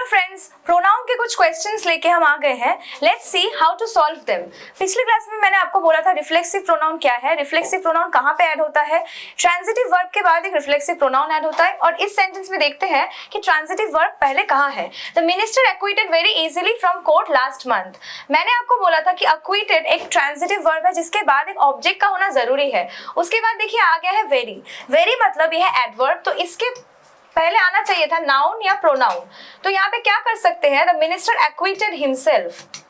Friends, pronoun के कुछ questions लेके हम आ गए हैं। Let's see how to solve them. पिछले क्लास में मैंने आपको बोला था रिफ्लेक्सिव प्रोनाउन क्या है, रिफ्लेक्सिव प्रोनाउन कहाँ पे ऐड होता है। ट्रांजिटिव वर्ब के बाद एक रिफ्लेक्सिव प्रोनाउन ऐड होता है और इस सेंटेंस में देखते हैं कि ट्रांजिटिव वर्ब पहले कहाँ है। The minister acquitted very easily from court last month. मैंने आपको बोला था कि एक्विटेड एक ट्रांजिटिव वर्ब है जिसके बाद एक ऑब्जेक्ट का होना जरूरी है। उसके बाद देखिए आ गया है वेरी। वेरी मतलब यह है एडवर्ब, तो इसके पहले आना चाहिए था नाउन या प्रोनाउन। तो यहाँ पे क्या कर सकते हैं, द मिनिस्टर एक्विटेड हिमसेल्फ।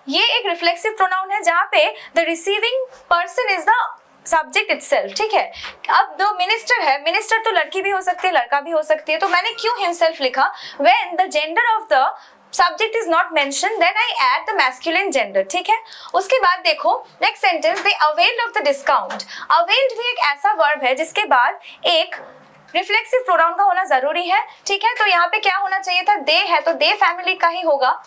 ये एक रिफ्लेक्सिव प्रोनाउन है जहां पे the receiving person is the subject itself. ठीक है, अब दो मिनिस्टर है, मिनिस्टर तो लड़की भी हो सकती है लड़का भी हो सकती है, तो मैंने क्यों हिमसेल्फ लिखा। When the gender of the subject is not mentioned then I add the masculine gender। ठीक है, उसके बाद देखो next sentence, they availed of the discount। availed भी एक ऐसा वर्ब है जिसके बाद एक रिफ्लेक्सिव प्रोनाउन का होना जरूरी है। ठीक है, तो यहाँ पे क्या होना चाहिए था, they है तो they फैमिली का ही होगा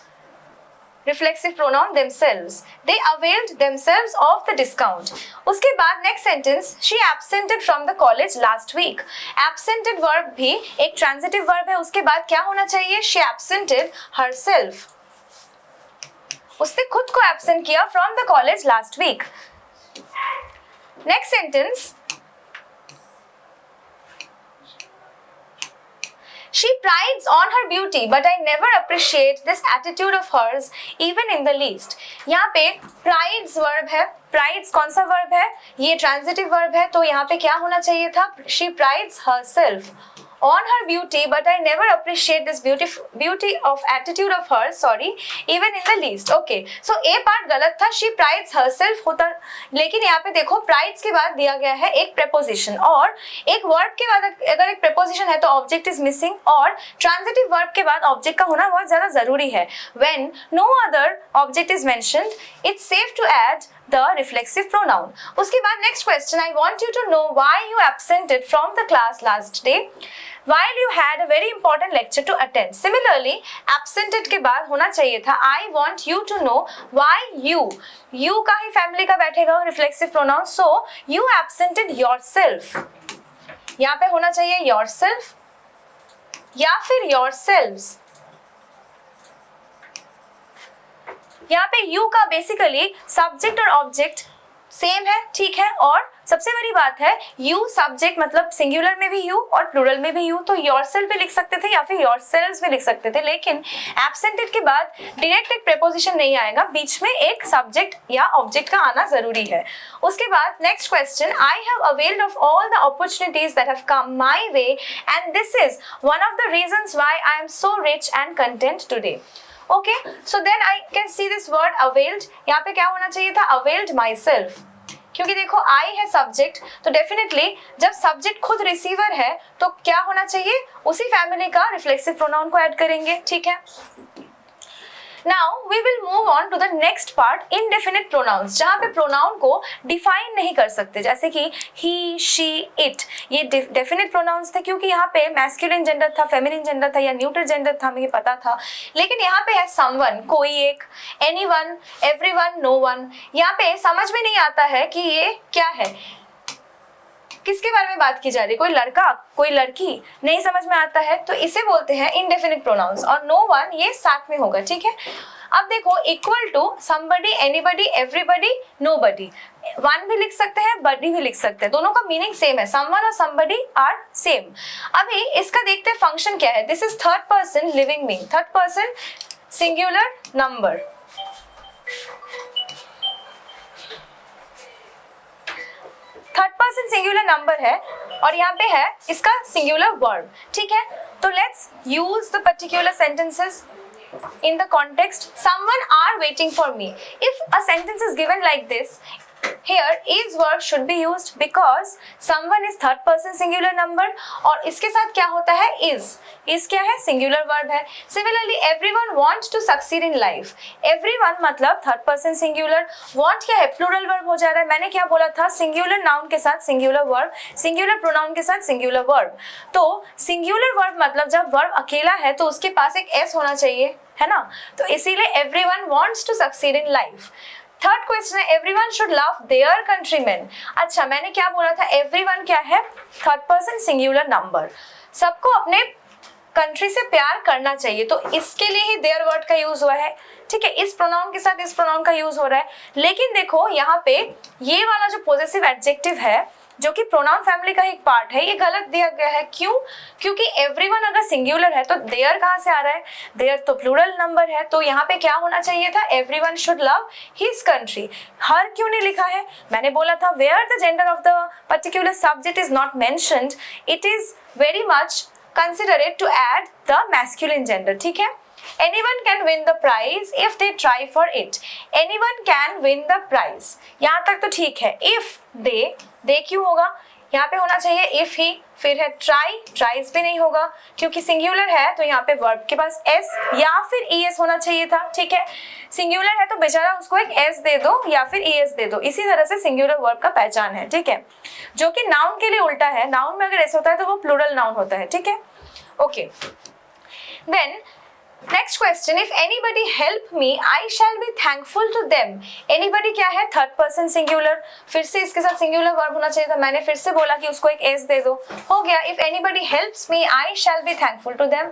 reflexive pronoun themselves। they availed themselves of the discount। उसके बाद next sentence, she absented from the college last week। absented verb भी एक ट्रांजिटिव वर्ब है, उसके बाद क्या होना चाहिए, she absented herself। उसने खुद को एब्सेंट किया from the college last week। Next sentence, she prides on her beauty but I never appreciate this attitude of hers even in the least। यहाँ पे prides वर्ब है, prides कौन सा verb है, ये ट्रांजिटिव वर्ब है, तो यहाँ पे क्या होना चाहिए था, she prides herself on her beauty but I never appreciate this beauty of attitude of hers, sorry, even in the least। okay, so A part गलत था, she prides herself होता, लेकिन यहाँ पे देखो prides के बाद दिया गया है एक preposition, और एक वर्ब के बाद अगर एक preposition है तो ऑब्जेक्ट इज मिसिंग, और ट्रांजिटिव वर्ब के बाद ऑब्जेक्ट का होना बहुत ज्यादा जरूरी है। when no other object is mentioned it's safe to add the reflexive pronoun। उसके बाद next question, I want you to know why you absented from the class last day while you had a very important lecture to attend। Similarly, absented के बाद होना चाहिए था I want you to know why you का ही family का बैठेगा reflexive pronoun, so you absented yourself। यहाँ पे होना चाहिए yourself या फिर yourselves। यहाँ पे यू का बेसिकली सब्जेक्ट और ऑब्जेक्ट सेम है, ठीक है, और सबसे बड़ी बात है यू सब्जेक्ट मतलब सिंगुलर में भी यू और प्लूरल में भी यू, तो योरसेल्फ भी लिख सकते थे या फिर योरसेल्व्स भी लिख सकते थे, लेकिन एब्सेंटेड के बाद डायरेक्ट एक प्रीपोजिशन नहीं आएगा, बीच में एक सब्जेक्ट या ऑब्जेक्ट का आना जरूरी है। उसके बाद next question, I have availed of all the opportunities that have come my way and this is one of the reasons why I am so rich and content today. Okay, so then I can see this word availed. यहाँ पे क्या होना चाहिए था, availed my self, क्योंकि देखो आई है subject, तो डेफिनेटली जब सब्जेक्ट खुद रिसीवर है तो क्या होना चाहिए, उसी फैमिली का रिफ्लेक्सिव प्रोनाउन को ऐड करेंगे। ठीक है, Now we will move on to the next part, indefinite pronouns, जहाँ पे प्रोनाउन को डिफाइन नहीं कर सकते, जैसे कि he, she, it, ये डेफिनेट प्रोनाउंस थे क्योंकि यहाँ पे मैस्कुलिन जेंडर था, फेमिनिन जेंडर था या न्यूट्रल जेंडर था, मुझे पता था, लेकिन यहाँ पे है someone, कोई एक, anyone, everyone, no one। यहाँ पे समझ में नहीं आता है कि ये क्या है, किसके बारे में बात की जा रही है, कोई लड़का कोई लड़की, नहीं समझ में आता है, तो इसे बोलते हैं इनडेफिनिट प्रोनाउंस, और नो वन ये साथ में होगा। ठीक है, अब देखो equal to somebody, anybody, everybody, nobody, one भी लिख सकते हैं बडी भी लिख सकते हैं, दोनों का मीनिंग सेम है, समवन और समबडी आर सेम। अभी इसका देखते हैं फंक्शन क्या है। This is third person living being, third person singular number, third person singular number है और यहाँ पे है इसका सिंगुलर वर्ब। ठीक है, तो let's use the particular sentences in the context, someone are waiting for me। if a sentence is given like this, here is verb should be used because someone is third person singular number और इसके साथ क्या होता है, is क्या है, singular verb है। similarly everyone want to succeed in life, everyone मतलब third person singular, want क्या है, plural verb हो जा रहा है। मैंने क्या बोला था, singular noun के साथ singular verb, singular pronoun के साथ singular verb, तो singular verb मतलब जब verb अकेला है तो उसके पास एक s होना चाहिए, है ना, तो इसीलिए everyone wants to succeed in life। Third question है everyone should love their countryman. अच्छा, मैंने क्या बोला था, एवरीवन क्या है, थर्ड पर्सन सिंगुलर नंबर, सबको अपने कंट्री से प्यार करना चाहिए, तो इसके लिए ही देयर वर्ड का यूज हुआ है, ठीक है। इस प्रोनाउन के साथ इस प्रोनाउन का यूज हो रहा है। लेकिन देखो यहाँ पे ये वाला जो पॉजेसिव एडजेक्टिव है जो कि प्रोनाउन फैमिली का एक पार्ट है, ये गलत दिया गया है। क्यों? क्योंकि एवरीवन अगर सिंगुलर है तो देयर कहाँ से आ रहा है? देयर तो प्लूरल नंबर है, तो यहाँ पे क्या होना चाहिए था? Everyone should love his country. हर क्यों नहीं लिखा है? मैंने बोला था where the gender of the particular subject is not mentioned, it is very much considerate to add the masculine gender, ठीक है। Anyone can win the prize if they try for it. Anyone can win the prize. यहाँ तक तो ठीक है। If they क्यों होगा? यहाँ पे होना चाहिए if ही, फिर है try, tries भी नहीं होगा क्योंकि सिंगुलर है, तो यहाँ पे वर्ब के पास s या फिर es होना चाहिए था, ठीक है। सिंगुलर है तो बेचारा उसको एक s दे दो या फिर es दे दो, इसी तरह से सिंगुलर वर्ब का पहचान है, ठीक है, जो कि नाउन के लिए उल्टा है। नाउन में अगर s होता है तो वो प्लूरल नाउन होता है, ठीक है। Okay, then next question, if anybody help me I shall be thankful to them. Anybody क्या है? थर्ड पर्सन सिंगुलर, फिर से इसके साथ सिंगुलर वर्ब होना चाहिए था। मैंने फिर से बोला कि उसको एक एस दे दो, हो गया। If anybody helps me I shall be thankful to them.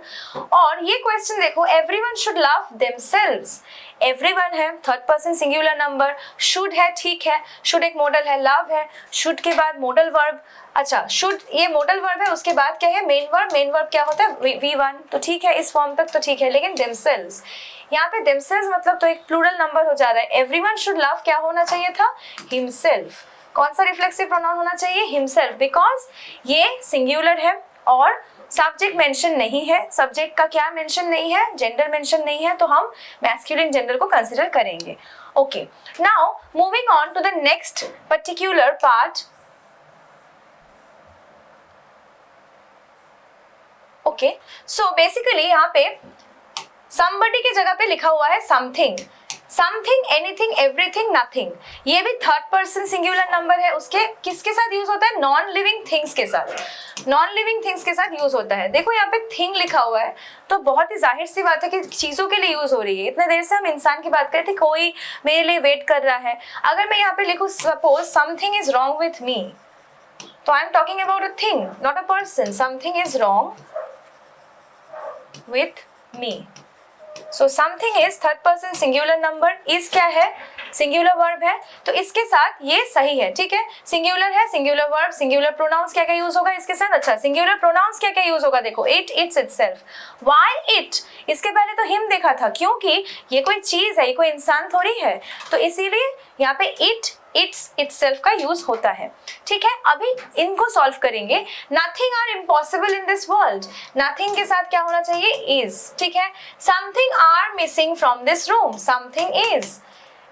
और ये क्वेश्चन देखो, everyone should love themselves. Everyone है third person singular number, should है, ठीक है, शुड एक मॉडल है, लव है, शुड के बाद मॉडल वर्ब, अच्छा शुड ये मॉडल वर्ब है, उसके बाद क्या है? Main verb. मेन वर्ब क्या होता है? V1, तो ठीक है, इस फॉर्म तक तो ठीक है। लेकिन देमसेल्व्स, यहाँ पे देमसेल्व्स मतलब तो एक प्लूरल नंबर हो जा रहा है। एवरीवन शुड लव क्या होना चाहिए था? हिमसेल्फ। कौन सा रिफ्लेक्सिव प्रोनाउन होना चाहिए? हिमसेल्फ, बिकॉज ये सिंगुलर है और सब्जेक्ट मेंशन नहीं है। सब्जेक्ट का क्या मेंशन नहीं है? जेंडर मेंशन नहीं है, तो हम मैस्कुलिन जेंडर को कंसिडर करेंगे। Okay, now moving on to the next particular part. Okay, so basically यहाँ पे somebody की जगह पे लिखा हुआ है something, something, anything, everything, nothing. ये भी थर्ड पर्सन सिंगुलर नंबर है। उसके किसके साथ यूज होता है? नॉन लिविंग थिंग्स के साथ। नॉन लिविंग थिंग्स के साथ यूज होता है। देखो यहाँ पे थिंग लिखा हुआ है, तो बहुत ही जाहिर सी बात है कि चीजों के लिए यूज हो रही है। इतने देर से हम इंसान की बात कर रहे थे, कोई मेरे लिए वेट कर रहा है। अगर मैं यहाँ पे लिखूँ suppose something is wrong with me, तो I am talking about a thing, not a person. Something is wrong with me. So something is third person singular number, is क्या है? सिंगुलर वर्ब है, तो इसके साथ ये सही है, ठीक है। सिंगुलर है, सिंगुलर वर्ब, सिंगुलर प्रोनाउंस क्या क्या यूज होगा इसके साथ? अच्छा, सिंगुलर प्रोनाउंस क्या क्या यूज होगा? देखो, it, its, itself. Why it? इसके पहले तो हिम देखा था, क्योंकि ये कोई चीज है, ये कोई इंसान थोड़ी है, तो इसीलिए यहाँ पे इट, इट्स, इटसेल्फ का यूज होता है, ठीक है। अभी इनको सॉल्व करेंगे। Nothing are impossible in this world, nothing के साथ क्या होना चाहिए? इज, ठीक है। Something are missing from this room, something is.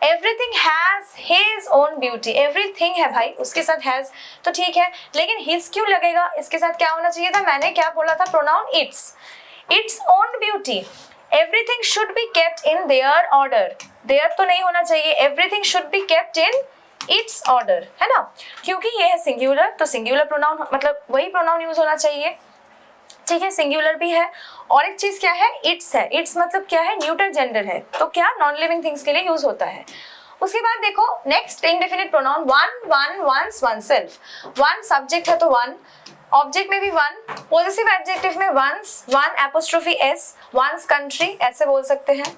Everything has his own beauty, everything है भाई, उसके साथ हैज तो ठीक है, लेकिन हिज क्यों लगेगा? इसके साथ क्या होना चाहिए था? मैंने क्या बोला था? Pronoun its, its own beauty. Everything should be kept in their order, their तो नहीं होना चाहिए, everything should be kept in its order, है ना, क्योंकि ये है सिंगुलर, तो सिंगुलर प्रोनाउन मतलब वही प्रोनाउन यूज होना चाहिए, ठीक है। सिंगुलर भी है, और एक चीज क्या है? इट्स है। इट्स मतलब क्या है? न्यूटर जेंडर है, तो क्या नॉन लिविंग थिंग्स के लिए यूज होता है। उसके बाद देखो next indefinite pronoun, one, one, one's, oneself. One subject है तो वन, ऑब्जेक्ट में भी वन, पॉजिटिव एडजेक्टिव में one's, one apostrophe S, one's country, ऐसे बोल सकते हैं।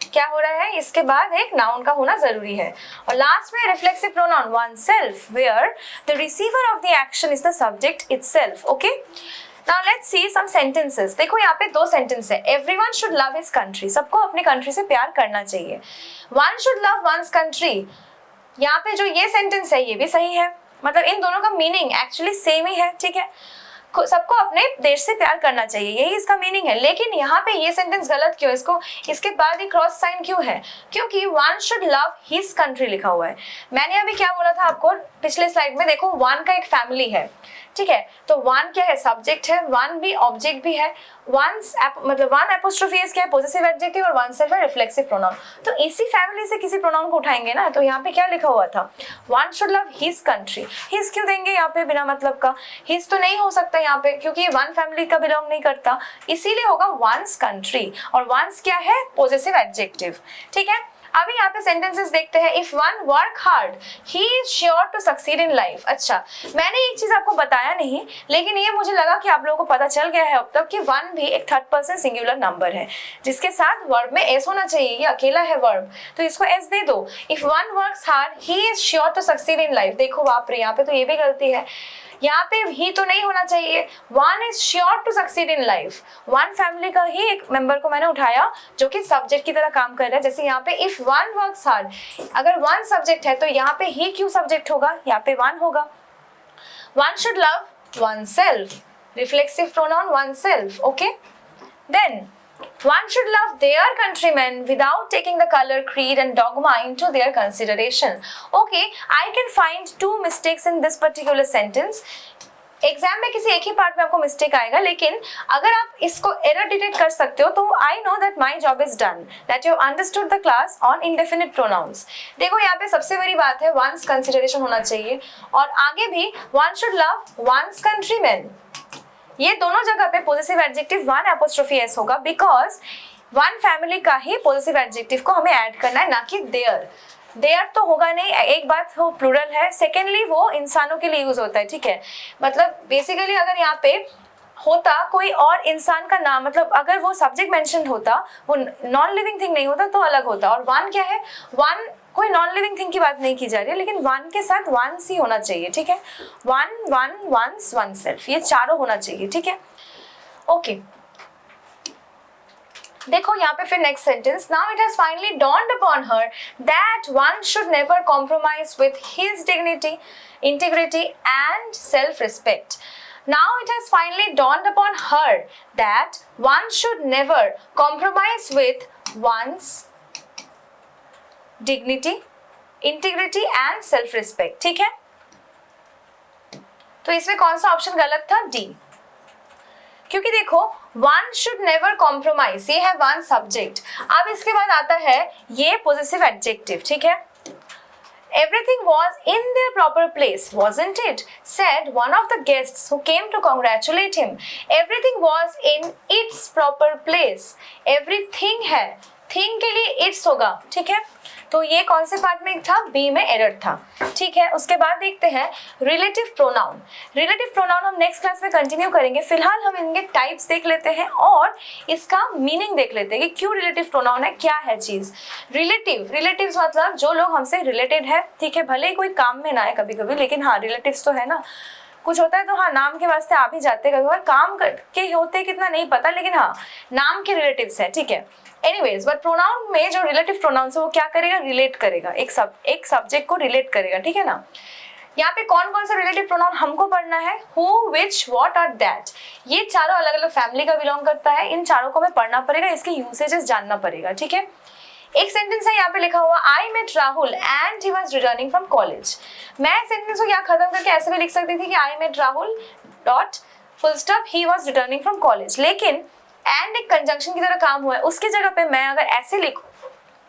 क्या हो रहा है? इसके बाद एक नाउन का होना जरूरी है। और लास्ट में reflexive pronoun oneself, where the receiver of the action is the subject itself. Okay? Now let's see some sentences. देखो यहाँ पे दो सेंटेंस है। Everyone should love his country. सबको अपनी कंट्री से प्यार करना चाहिए। One should love one's country. यहाँ पे जो ये सेंटेंस है ये भी सही है, मतलब इन दोनों का मीनिंग एक्चुअली सेम ही है, ठीक है। सबको अपने देश से प्यार करना चाहिए, यही इसका मीनिंग है। लेकिन यहाँ पे ये सेंटेंस गलत क्यों? इसको इसके बाद ही क्रॉस साइन क्यों है? क्योंकि one should love his country लिखा हुआ है। मैंने अभी क्या बोला था आपको पिछले स्लाइड में? देखो वन का एक फैमिली है, ठीक है, तो वन क्या है? सब्जेक्ट है, वन भी ऑब्जेक्ट भी है, वंस मतलब वन एपोस्ट्रोफी एस क्या है? पॉजिटिव एडजेक्टिव, और वन सेल्फ है रिफ्लेक्सिव प्रोनाउन। तो इसी फैमिली से किसी प्रोनाउन को उठाएंगे ना, तो यहाँ पे क्या लिखा हुआ था? One should love his country. His क्यों देंगे यहाँ पे बिना मतलब का? हिज तो नहीं हो सकता यहाँ पे, क्योंकि ये वन फैमिली का बिलोंग नहीं करता, इसीलिए होगा वंस कंट्री। और वंस क्या है? पॉजिटिव एडजेक्टिव, ठीक है। अभी यहाँ पे सेंटेंसेस देखते हैं। If one work hard he is sure to succeed in life. अच्छा, मैंने एक चीज आपको बताया नहीं, लेकिन ये मुझे लगा कि आप लोगों को पता चल गया है अब तक कि वन भी एक थर्ड पर्सन सिंगुलर नंबर है जिसके साथ वर्ब में एस होना चाहिए। ये अकेला है वर्ब, तो इसको एस दे दो। If one works hard he is sure to succeed in life. देखो बाप रे, यहाँ पे तो ये भी गलती है, यहाँ पे ही तो नहीं होना चाहिए। One is sure to succeed in life. One family का ही एक मेंबर को मैंने उठाया जो कि सब्जेक्ट की तरह काम कर रहा है। जैसे यहाँ पे इफ वन वर्क्स हार्ड, अगर वन सब्जेक्ट है तो यहाँ पे ही क्यों सब्जेक्ट होगा, यहाँ पे वन होगा। One should love oneself, reflexive pronoun oneself. Okay, then one should love their countrymen without taking the color, creed and dogma into their consideration. Okay, I can find two mistakes in this particular sentence. Exam में किसी एक ही part में आपको mistake आएगा, लेकिन अगर आप इसको एरर डिटेक्ट कर सकते हो तो I know that my job is done, that you understood the class on indefinite pronouns. देखो यहाँ पे सबसे बड़ी बात है वंस कंसिडरेशन होना चाहिए, और आगे भी one should love one's countryman. ये दोनों जगह पे positive adjective one apostrophe S होगा, बिकॉज वन फैमिली का ही पॉजिटिव एडजेक्टिव को हमें ऐड करना है, ना कि देयर। देयर तो होगा नहीं, एक बात वो प्लूरल है, सेकेंडली वो इंसानों के लिए यूज होता है, ठीक है। मतलब बेसिकली अगर यहाँ पे होता कोई और इंसान का नाम, मतलब अगर वो सब्जेक्ट मेंशन होता, वो नॉन लिविंग थिंग नहीं होता तो अलग होता। और वन क्या है, वन कोई नॉन लिविंग थिंग की बात नहीं की जा रही है, लेकिन वन के साथ वंस ही होना चाहिए, ठीक है। One one one's oneself, ये चारों होना चाहिए, ठीक है। ओके, देखो यहाँ पे फिर next sentence. Now it has finally dawned upon her that one should never compromise with his dignity, integrity and self-respect. Now it has finally dawned upon her that one should never compromise with one's dignity, integrity and self-respect, ठीक है। तो इसमें कौन सा option गलत था, D, क्योंकि देखो वन शुड नेवर कॉम्प्रोमाइज, ये है वन सब्जेक्ट। अब इसके बाद आता है ये पॉजिटिव एडजेक्टिव, ठीक है। Everything was in their proper place, wasn't it? Said one of the guests who came to congratulate him. Everything was in its proper place. Everything है, थिंग के लिए इट्स होगा, ठीक है। तो ये कौन से पार्ट में था, बी में एरर था, ठीक है। उसके बाद देखते हैं रिलेटिव प्रोनाउन। रिलेटिव प्रोनाउन हम नेक्स्ट क्लास में कंटिन्यू करेंगे। फिलहाल हम इनके टाइप्स देख लेते हैं और इसका मीनिंग देख लेते हैं कि क्यों रिलेटिव प्रोनाउन है, क्या है चीज। रिलेटिव्स मतलब जो लोग हमसे रिलेटेड है, ठीक है। भले ही कोई काम में ना आए कभी कभी, लेकिन हाँ रिलेटिव्स तो है ना। कुछ होता है तो हाँ नाम के वास्ते आ भी जाते हैं, कभी बार काम के होते कितना नहीं पता, लेकिन हाँ नाम के रिलेटिव्स है, ठीक है। एनीवेज, बट प्रोनाउन में जो रिलेटिव प्रोनाउन है वो क्या करेगा, रिलेट करेगा, एक सब्जेक्ट को रिलेट करेगा, ठीक है ना। यहाँ पे कौन कौन सा रिलेटिव प्रोनाउन हमको पढ़ना है, हु, विच, व्हाट और दैट। ये चारों अलग अलग फैमिली का बिलोंग करता है, इन चारों को हमें पढ़ना पड़ेगा, इसके यूसेजेस जानना पड़ेगा, ठीक है। एक सेंटेंस है यहाँ पे लिखा हुआ, I met Rahul and he was returning from college. मैं सेंटेंस को यहाँ खत्म करके ऐसे भी लिख सकती थी कि I met Rahul dot full stop he was returning from college, लेकिन एंड एक कंजंक्शन की तरह काम हुआ है। उसकी जगह पे मैं अगर ऐसे लिखूं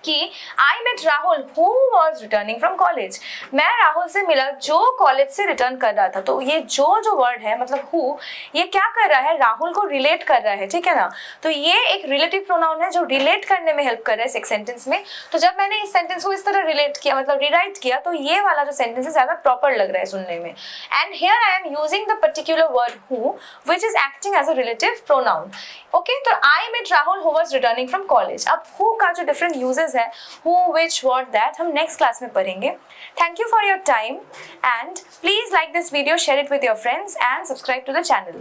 कि I met Rahul who was returning from college, मैं राहुल से मिला जो कॉलेज से रिटर्न कर रहा था, तो ये जो वर्ड है मतलब हु, ये क्या कर रहा है, राहुल को रिलेट कर रहा है, ठीक है ना। तो ये एक रिलेटिव प्रोनाउन है जो रिलेट करने में हेल्प कर रहा है एक सेंटेंस में। तो जब मैंने इस सेंटेंस को इस तरह रिलेट किया, मतलब रिराइट किया, तो ये वाला जो सेंटेंस है ज्यादा प्रॉपर लग रहा है सुनने में। And here I am using the particular word who which is acting as a relative pronoun. Okay, तो I met Rahul who was returning from college. अब हु का जो डिफरेंट यूजेस है, who, which, what, that, हम next class में पढ़ेंगे। Thank you for your time and please like this video, share it with your friends and subscribe to the channel.